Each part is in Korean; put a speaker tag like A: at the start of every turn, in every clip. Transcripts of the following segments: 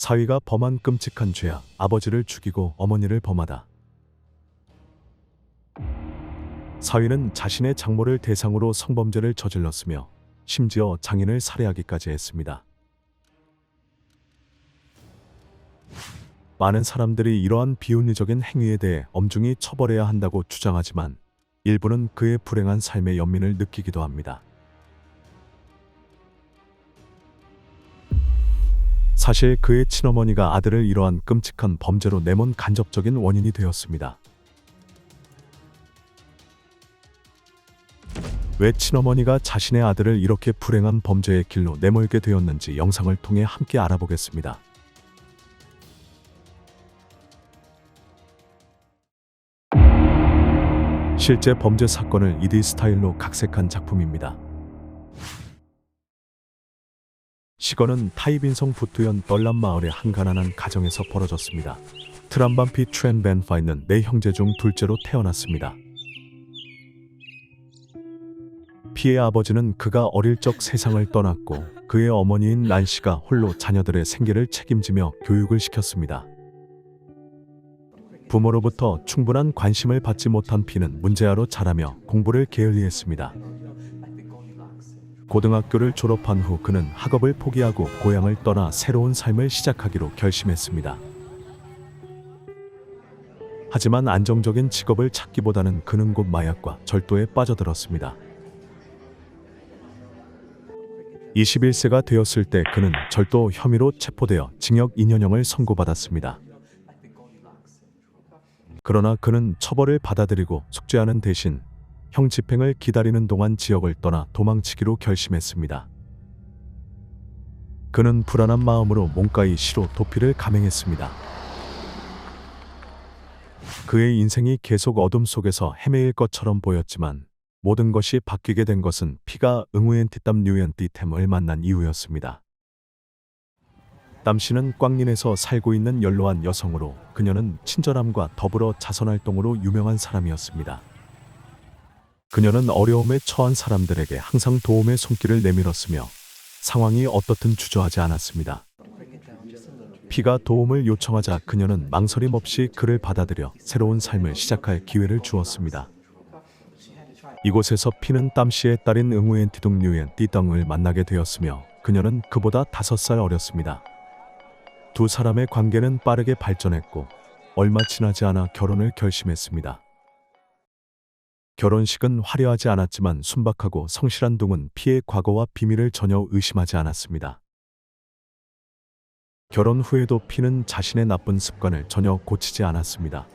A: 사위가 범한 끔찍한 죄야. 아버지를 죽이고 어머니를 범하다. 사위는 자신의 장모를 대상으로 성범죄를 저질렀으며 심지어 장인을 살해하기까지 했습니다. 많은 사람들이 이러한 비윤리적인 행위에 대해 엄중히 처벌해야 한다고 주장하지만 일부는 그의 불행한 삶의 연민을 느끼기도 합니다. 사실 그의 친어머니가 아들을 이러한 끔찍한 범죄로 내몬 간접적인 원인이 되었습니다. 왜 친어머니가 자신의 아들을 이렇게 불행한 범죄의 길로 내몰게 되었는지 영상을 통해 함께 알아보겠습니다. 실제 범죄 사건을 2D 스타일로 각색한 작품입니다. 시건은 타이빈성 부투현 널란 마을의 한 가난한 가정에서 벌어졌습니다. 트람반피 트렌 벤파이는 네 형제 중 둘째로 태어났습니다. 피의 아버지는 그가 어릴 적 세상을 떠났고 그의 어머니인 란씨가 홀로 자녀들의 생계를 책임지며 교육을 시켰습니다. 부모로부터 충분한 관심을 받지 못한 피는 문제아로 자라며 공부를 게을리했습니다. 고등학교를 졸업한 후 그는 학업을 포기하고 고향을 떠나 새로운 삶을 시작하기로 결심했습니다. 하지만 안정적인 직업을 찾기보다는 그는 곧 마약과 절도에 빠져들었습니다. 21세가 되었을 때 그는 절도 혐의로 체포되어 징역 2년형을 선고받았습니다. 그러나 그는 처벌을 받아들이고 숙제하는 대신 형 집행을 기다리는 동안 지역을 떠나 도망치기로 결심했습니다. 그는 불안한 마음으로 몽가이 시로 도피를 감행했습니다. 그의 인생이 계속 어둠 속에서 헤매일 것처럼 보였지만 모든 것이 바뀌게 된 것은 피가 응우엔티땀 뉴엔티템을 만난 이후였습니다. 땀씨는 꽝린에서 살고 있는 연로한 여성으로 그녀는 친절함과 더불어 자선활동으로 유명한 사람이었습니다. 그녀는 어려움에 처한 사람들에게 항상 도움의 손길을 내밀었으며 상황이 어떻든 주저하지 않았습니다. 피가 도움을 요청하자 그녀는 망설임 없이 그를 받아들여 새로운 삶을 시작할 기회를 주었습니다. 이곳에서 피는 땀씨의 딸인 응우엔티둥 뉴엔티덩을 만나게 되었으며 그녀는 그보다 5살 어렸습니다. 두 사람의 관계는 빠르게 발전했고 얼마 지나지 않아 결혼을 결심했습니다. 결혼식은 화려하지 않았지만 순박하고 성실한 둥은 피의 과거와 비밀을 전혀 의심하지 않았습니다. 결혼 후에도 피는 자신의 나쁜 습관을 전혀 고치지 않았습니다.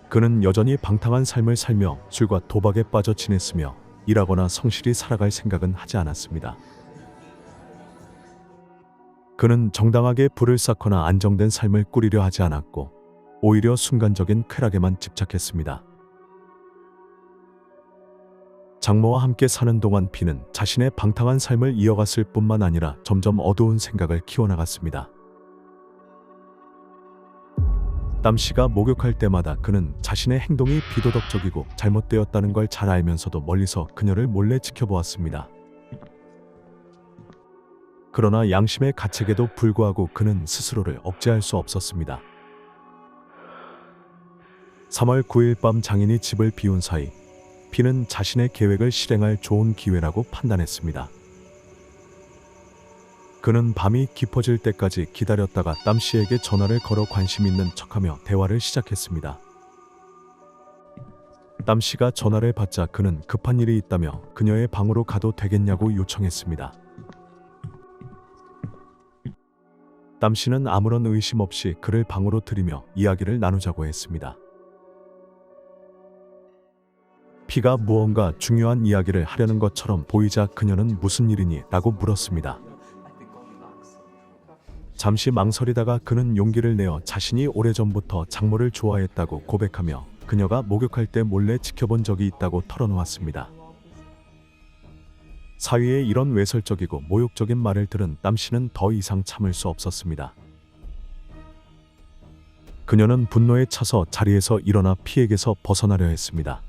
A: 그는 여전히 방탕한 삶을 살며 술과 도박에 빠져 지냈으며 일하거나 성실히 살아갈 생각은 하지 않았습니다. 그는 정당하게 부를 쌓거나 안정된 삶을 꾸리려 하지 않았고 오히려 순간적인 쾌락에만 집착했습니다. 장모와 함께 사는 동안 피는 자신의 방탕한 삶을 이어갔을 뿐만 아니라 점점 어두운 생각을 키워나갔습니다. 땀씨가 목욕할 때마다 그는 자신의 행동이 비도덕적이고 잘못되었다는 걸 잘 알면서도 멀리서 그녀를 몰래 지켜보았습니다. 그러나 양심의 가책에도 불구하고 그는 스스로를 억제할 수 없었습니다. 3월 9일 밤 장인이 집을 비운 사이 피는 자신의 계획을 실행할 좋은 기회라고 판단했습니다. 그는 밤이 깊어질 때까지 기다렸다가 땀씨에게 전화를 걸어 관심 있는 척하며 대화를 시작했습니다. 땀씨가 전화를 받자 그는 급한 일이 있다며 그녀의 방으로 가도 되겠냐고 요청했습니다. 땀씨는 아무런 의심 없이 그를 방으로 들이며 이야기를 나누자고 했습니다. 피가 무언가 중요한 이야기를 하려는 것처럼 보이자 그녀는 무슨 일이니? 라고 물었습니다. 잠시 망설이다가 그는 용기를 내어 자신이 오래전부터 장모를 좋아했다고 고백하며 그녀가 목욕할 때 몰래 지켜본 적이 있다고 털어놓았습니다. 사위의 이런 외설적이고 모욕적인 말을 들은 땀씨는 더 이상 참을 수 없었습니다. 그녀는 분노에 차서 자리에서 일어나 피에게서 벗어나려 했습니다.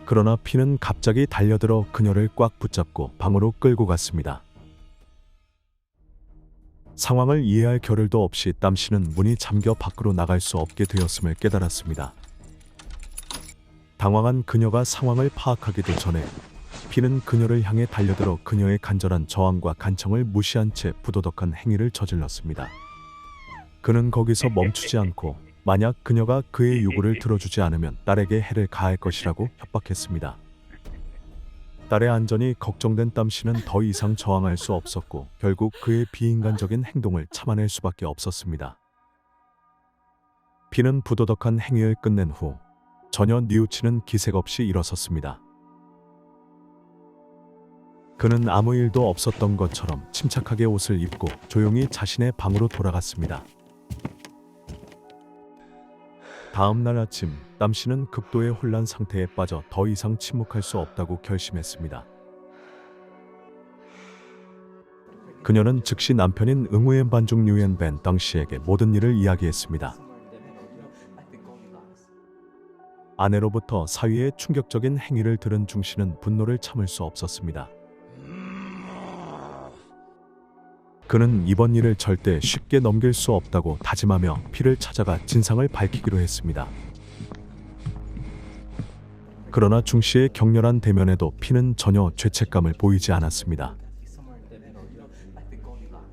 A: 그러나 피는 갑자기 달려들어 그녀를 꽉 붙잡고 방으로 끌고 갔습니다. 상황을 이해할 겨를도 없이 땀 씨는 문이 잠겨 밖으로 나갈 수 없게 되었음을 깨달았습니다. 당황한 그녀가 상황을 파악하기도 전에 피는 그녀를 향해 달려들어 그녀의 간절한 저항과 간청을 무시한 채 부도덕한 행위를 저질렀습니다. 그는 거기서 멈추지 않고 만약 그녀가 그의 요구를 들어주지 않으면 딸에게 해를 가할 것이라고 협박했습니다. 딸의 안전이 걱정된 땀 씨는 더 이상 저항할 수 없었고 결국 그의 비인간적인 행동을 참아낼 수밖에 없었습니다. 피는 부도덕한 행위를 끝낸 후 전혀 뉘우치는 기색 없이 일어섰습니다. 그는 아무 일도 없었던 것처럼 침착하게 옷을 입고 조용히 자신의 방으로 돌아갔습니다. 다음 날 아침, 땀 씨는 극도의 혼란 상태에 빠져 더 이상 침묵할 수 없다고 결심했습니다. 그녀는 즉시 남편인 응우엔 반중 뉴엔 벤 땅 씨에게 모든 일을 이야기했습니다. 아내로부터 사위의 충격적인 행위를 들은 중 씨는 분노를 참을 수 없었습니다. 그는 이번 일을 절대 쉽게 넘길 수 없다고 다짐하며 피를 찾아가 진상을 밝히기로 했습니다. 그러나 중 씨의 격렬한 대면에도 피는 전혀 죄책감을 보이지 않았습니다.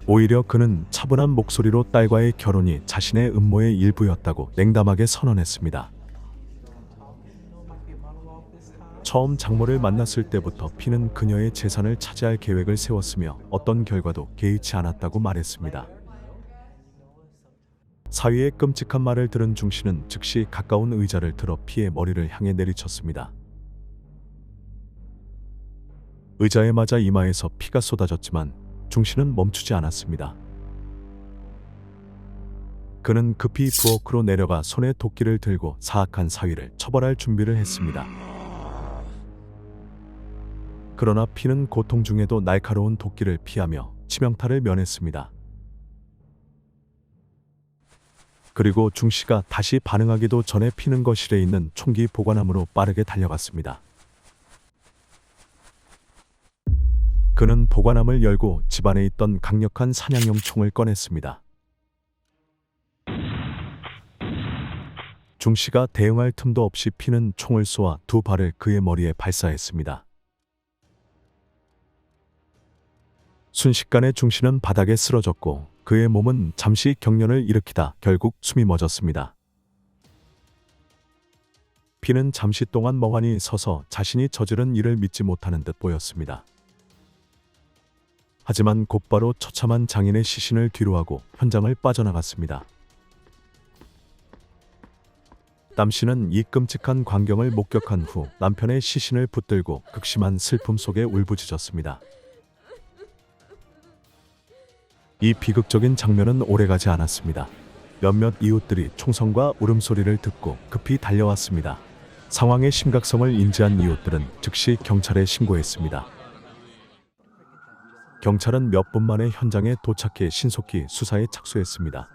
A: 오히려 그는 차분한 목소리로 딸과의 결혼이 자신의 음모의 일부였다고 냉담하게 선언했습니다. 처음 장모를 만났을 때부터 피는 그녀의 재산을 차지할 계획을 세웠으며 어떤 결과도 개의치 않았다고 말했습니다. 사위의 끔찍한 말을 들은 중 씨는 즉시 가까운 의자를 들어 피의 머리를 향해 내리쳤습니다. 의자에 맞아 이마에서 피가 쏟아졌지만 중 씨는 멈추지 않았습니다. 그는 급히 부엌으로 내려가 손에 도끼를 들고 사악한 사위를 처벌할 준비를 했습니다. 그러나 피는 고통 중에도 날카로운 도끼를 피하며 치명타를 면했습니다. 그리고 중 씨가 다시 반응하기도 전에 피는 거실에 있는 총기 보관함으로 빠르게 달려갔습니다. 그는 보관함을 열고 집안에 있던 강력한 사냥용 총을 꺼냈습니다. 중 씨가 대응할 틈도 없이 피는 총을 쏘아 두 발을 그의 머리에 발사했습니다. 순식간에 중 씨는 바닥에 쓰러졌고 그의 몸은 잠시 경련을 일으키다 결국 숨이 멎었습니다. 피는 잠시 동안 멍하니 서서 자신이 저지른 일을 믿지 못하는 듯 보였습니다. 하지만 곧바로 처참한 장인의 시신을 뒤로하고 현장을 빠져나갔습니다. 땀 씨는 이 끔찍한 광경을 목격한 후 남편의 시신을 붙들고 극심한 슬픔 속에 울부짖었습니다. 이 비극적인 장면은 오래가지 않았습니다. 몇몇 이웃들이 총성과 울음소리를 듣고 급히 달려왔습니다. 상황의 심각성을 인지한 이웃들은 즉시 경찰에 신고했습니다. 경찰은 몇 분 만에 현장에 도착해 신속히 수사에 착수했습니다.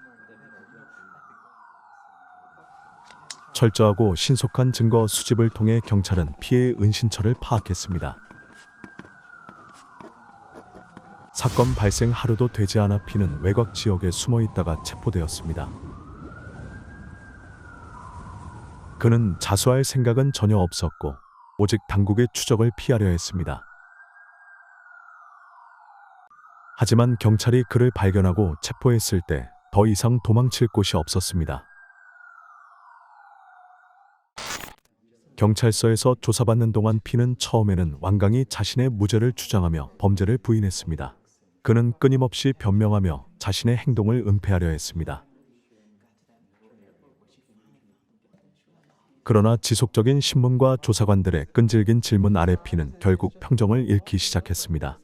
A: 철저하고 신속한 증거 수집을 통해 경찰은 피해의 은신처를 파악했습니다. 사건 발생 하루도 되지 않아 피는 외곽 지역에 숨어 있다가 체포되었습니다. 그는 자수할 생각은 전혀 없었고 오직 당국의 추적을 피하려 했습니다. 하지만 경찰이 그를 발견하고 체포했을 때 더 이상 도망칠 곳이 없었습니다. 경찰서에서 조사받는 동안 피는 처음에는 완강히 자신의 무죄를 주장하며 범죄를 부인했습니다. 그는 끊임없이 변명하며 자신의 행동을 은폐하려 했습니다. 그러나 지속적인 신문과 조사관들의 끈질긴 질문 아래 피는 결국 평정을 잃기 시작했습니다.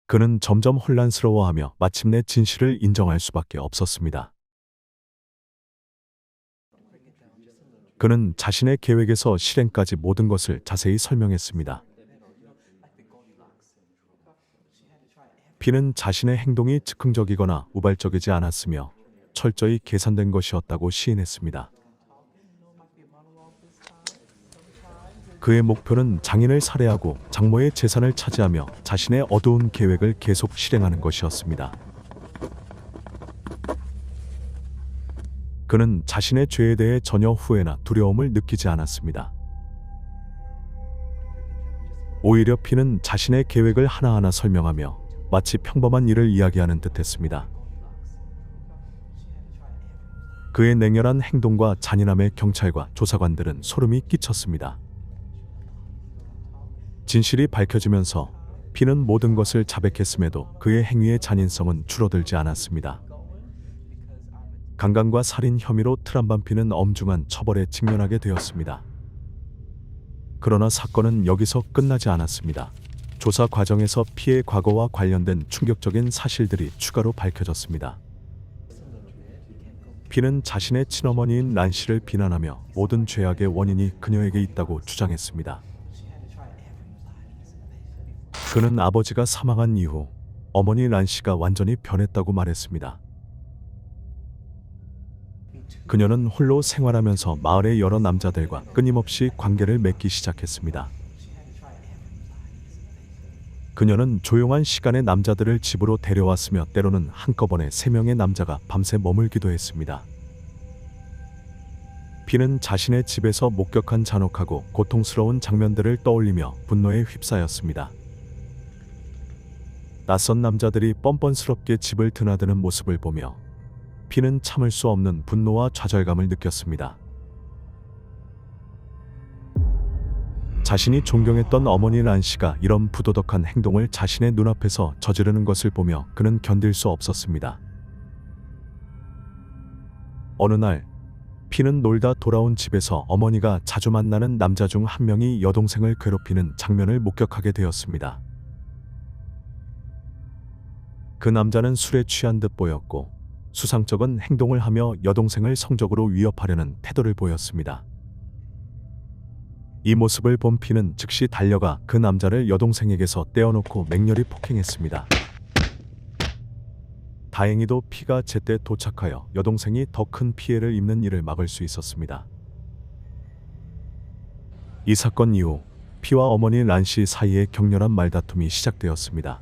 A: 그는 점점 혼란스러워하며 마침내 진실을 인정할 수밖에 없었습니다. 그는 자신의 계획에서 실행까지 모든 것을 자세히 설명했습니다. 피는 자신의 행동이 즉흥적이거나 우발적이지 않았으며 철저히 계산된 것이었다고 시인했습니다. 그의 목표는 장인을 살해하고 장모의 재산을 차지하며 자신의 어두운 계획을 계속 실행하는 것이었습니다. 그는 자신의 죄에 대해 전혀 후회나 두려움을 느끼지 않았습니다. 오히려 피는 자신의 계획을 하나하나 설명하며 마치 평범한 일을 이야기하는 듯했습니다. 그의 냉혈한 행동과 잔인함에 경찰과 조사관들은 소름이 끼쳤습니다. 진실이 밝혀지면서 피는 모든 것을 자백했음에도 그의 행위의 잔인성은 줄어들지 않았습니다. 강간과 살인 혐의로 트람반 피는 엄중한 처벌에 직면하게 되었습니다. 그러나 사건은 여기서 끝나지 않았습니다. 조사 과정에서 피의 과거와 관련된 충격적인 사실들이 추가로 밝혀졌습니다. 피는 자신의 친어머니인 란 씨를 비난하며 모든 죄악의 원인이 그녀에게 있다고 주장했습니다. 그는 아버지가 사망한 이후 어머니 란 씨가 완전히 변했다고 말했습니다. 그녀는 홀로 생활하면서 마을의 여러 남자들과 끊임없이 관계를 맺기 시작했습니다. 그녀는 조용한 시간에 남자들을 집으로 데려왔으며 때로는 한꺼번에 3명의 남자가 밤새 머물기도 했습니다. 피는 자신의 집에서 목격한 잔혹하고 고통스러운 장면들을 떠올리며 분노에 휩싸였습니다. 낯선 남자들이 뻔뻔스럽게 집을 드나드는 모습을 보며 피는 참을 수 없는 분노와 좌절감을 느꼈습니다. 자신이 존경했던 어머니 란 씨가 이런 부도덕한 행동을 자신의 눈앞에서 저지르는 것을 보며 그는 견딜 수 없었습니다. 어느 날 피는 놀다 돌아온 집에서 어머니가 자주 만나는 남자 중 한 명이 여동생을 괴롭히는 장면을 목격하게 되었습니다. 그 남자는 술에 취한 듯 보였고 수상쩍은 행동을 하며 여동생을 성적으로 위협하려는 태도를 보였습니다. 이 모습을 본 피는 즉시 달려가 그 남자를 여동생에게서 떼어놓고 맹렬히 폭행했습니다. 다행히도 피가 제때 도착하여 여동생이 더 큰 피해를 입는 일을 막을 수 있었습니다. 이 사건 이후 피와 어머니 란 씨 사이에 격렬한 말다툼이 시작되었습니다.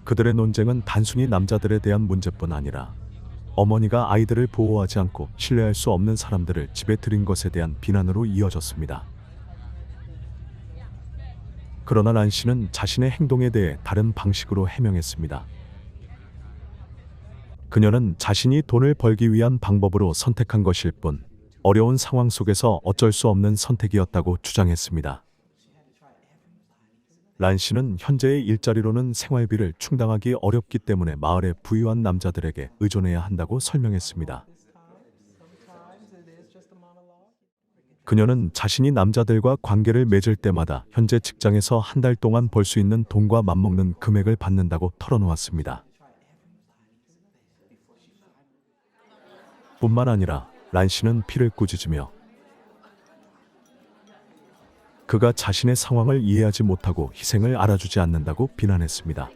A: 그들의 논쟁은 단순히 남자들에 대한 문제뿐 아니라 어머니가 아이들을 보호하지 않고 신뢰할 수 없는 사람들을 집에 들인 것에 대한 비난으로 이어졌습니다. 그러나 란 씨는 자신의 행동에 대해 다른 방식으로 해명했습니다. 그녀는 자신이 돈을 벌기 위한 방법으로 선택한 것일 뿐 어려운 상황 속에서 어쩔 수 없는 선택이었다고 주장했습니다. 란 씨는 현재의 일자리로는 생활비를 충당하기 어렵기 때문에 마을의 부유한 남자들에게 의존해야 한다고 설명했습니다. 그녀는 자신이 남자들과 관계를 맺을 때마다 현재 직장에서 한 달 동안 벌 수 있는 돈과 맞먹는 금액을 받는다고 털어놓았습니다. 뿐만 아니라 란 씨는 피를 꾸짖으며 그가 자신의 상황을 이해하지 못하고 희생을 알아주지 않는다고 비난했습니다.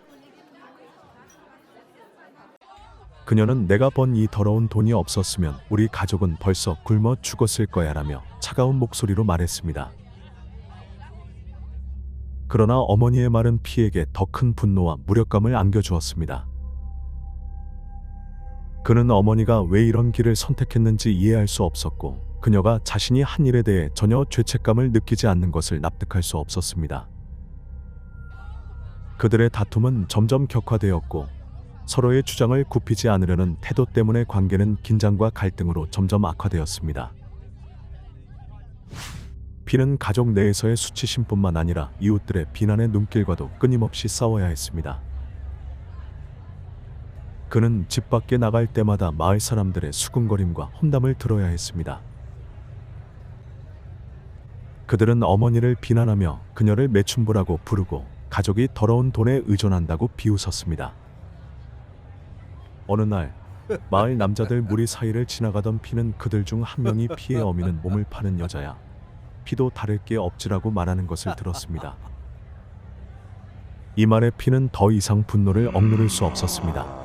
A: 그녀는 내가 번 이 더러운 돈이 없었으면 우리 가족은 벌써 굶어 죽었을 거야라며 차가운 목소리로 말했습니다. 그러나 어머니의 말은 피에게 더 큰 분노와 무력감을 안겨주었습니다. 그는 어머니가 왜 이런 길을 선택했는지 이해할 수 없었고 그녀가 자신이 한 일에 대해 전혀 죄책감을 느끼지 않는 것을 납득할 수 없었습니다. 그들의 다툼은 점점 격화되었고 서로의 주장을 굽히지 않으려는 태도 때문에 관계는 긴장과 갈등으로 점점 악화되었습니다. 피는 가족 내에서의 수치심뿐만 아니라 이웃들의 비난의 눈길과도 끊임없이 싸워야 했습니다. 그는 집 밖에 나갈 때마다 마을 사람들의 수군거림과 험담을 들어야 했습니다. 그들은 어머니를 비난하며 그녀를 매춘부라고 부르고 가족이 더러운 돈에 의존한다고 비웃었습니다. 어느 날 마을 남자들 무리 사이를 지나가던 피는 그들 중 한 명이 피의 어미는 몸을 파는 여자야. 피도 다를 게 없지라고 말하는 것을 들었습니다. 이 말에 피는 더 이상 분노를 억누를 수 없었습니다.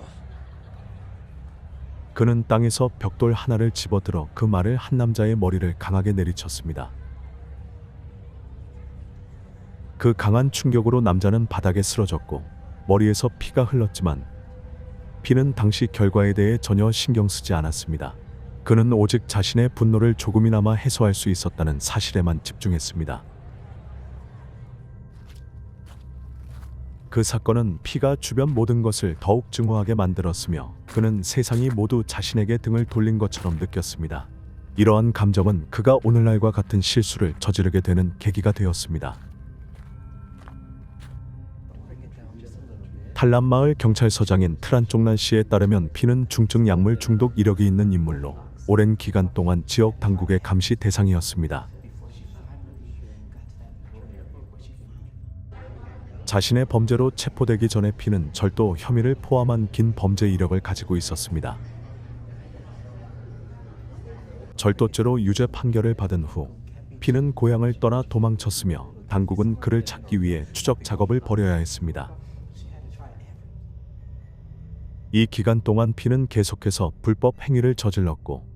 A: 그는 땅에서 벽돌 하나를 집어들어 그 말을 한 남자의 머리를 강하게 내리쳤습니다. 그 강한 충격으로 남자는 바닥에 쓰러졌고 머리에서 피가 흘렀지만 피는 당시 결과에 대해 전혀 신경 쓰지 않았습니다. 그는 오직 자신의 분노를 조금이나마 해소할 수 있었다는 사실에만 집중했습니다. 그 사건은 피가 주변 모든 것을 더욱 증오하게 만들었으며 그는 세상이 모두 자신에게 등을 돌린 것처럼 느꼈습니다. 이러한 감정은 그가 오늘날과 같은 실수를 저지르게 되는 계기가 되었습니다. 탈란마을 경찰서장인 트란쪽난 씨에 따르면 피는 중증 약물 중독 이력이 있는 인물로 오랜 기간 동안 지역 당국의 감시 대상이었습니다. 자신의 범죄로 체포되기 전에 피는 절도 혐의를 포함한 긴 범죄 이력을 가지고 있었습니다. 절도죄로 유죄 판결을 받은 후 피는 고향을 떠나 도망쳤으며 당국은 그를 찾기 위해 추적 작업을 벌여야 했습니다. 이 기간 동안 피는 계속해서 불법 행위를 저질렀고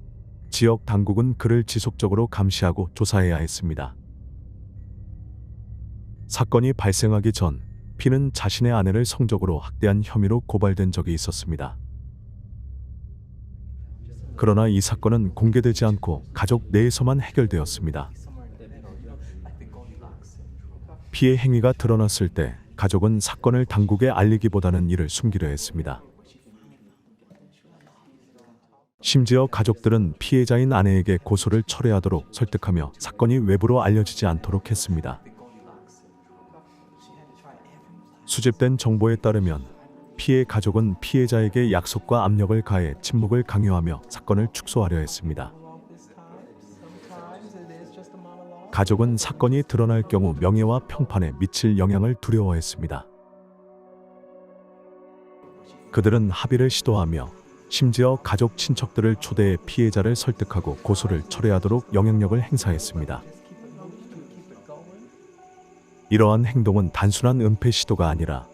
A: 지역 당국은 그를 지속적으로 감시하고 조사해야 했습니다. 사건이 발생하기 전 피는 자신의 아내를 성적으로 학대한 혐의로 고발된 적이 있었습니다. 그러나 이 사건은 공개되지 않고 가족 내에서만 해결되었습니다. 피해 행위가 드러났을 때 가족은 사건을 당국에 알리기보다는 이를 숨기려 했습니다. 심지어 가족들은 피해자인 아내에게 고소를 철회하도록 설득하며 사건이 외부로 알려지지 않도록 했습니다. 수집된 정보에 따르면 피해 가족은 피해자에게 약속과 압력을 가해 침묵을 강요하며 사건을 축소하려 했습니다. 가족은 사건이 드러날 경우 명예와 평판에 미칠 영향을 두려워했습니다. 그들은 합의를 시도하며 심지어 가족 친척들을 초대해 피해자를 설득하고 고소를 철회하도록 영향력을 행사했습니다. 이러한 행동은 단순한 은폐 시도가 아니라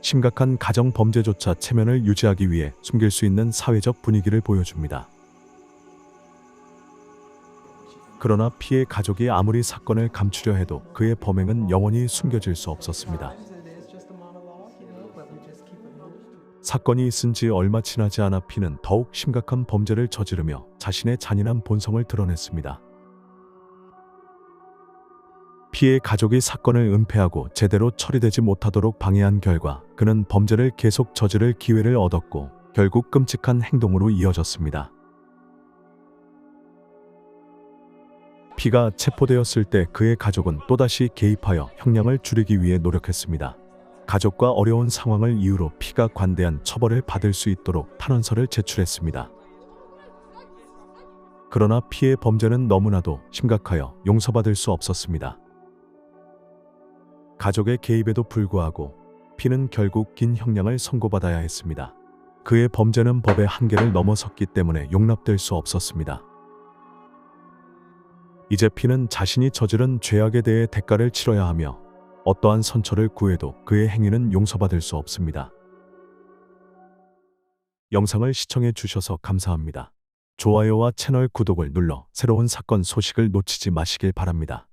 A: 심각한 가정 범죄조차 체면을 유지하기 위해 숨길 수 있는 사회적 분위기를 보여줍니다. 그러나 피해 가족이 아무리 사건을 감추려 해도 그의 범행은 영원히 숨겨질 수 없었습니다. 사건이 있은 지 얼마 지나지 않아 피는 더욱 심각한 범죄를 저지르며 자신의 잔인한 본성을 드러냈습니다. 피해 가족이 사건을 은폐하고 제대로 처리되지 못하도록 방해한 결과 그는 범죄를 계속 저지를 기회를 얻었고 결국 끔찍한 행동으로 이어졌습니다. 피가 체포되었을 때 그의 가족은 또다시 개입하여 형량을 줄이기 위해 노력했습니다. 가족과 어려운 상황을 이유로 피가 관대한 처벌을 받을 수 있도록 탄원서를 제출했습니다. 그러나 피의 범죄는 너무나도 심각하여 용서받을 수 없었습니다. 가족의 개입에도 불구하고 피는 결국 긴 형량을 선고받아야 했습니다. 그의 범죄는 법의 한계를 넘어섰기 때문에 용납될 수 없었습니다. 이제 피는 자신이 저지른 죄악에 대해 대가를 치러야 하며 어떠한 선처를 구해도 그의 행위는 용서받을 수 없습니다. 영상을 시청해 주셔서 감사합니다. 좋아요와 채널 구독을 눌러 새로운 사건 소식을 놓치지 마시길 바랍니다.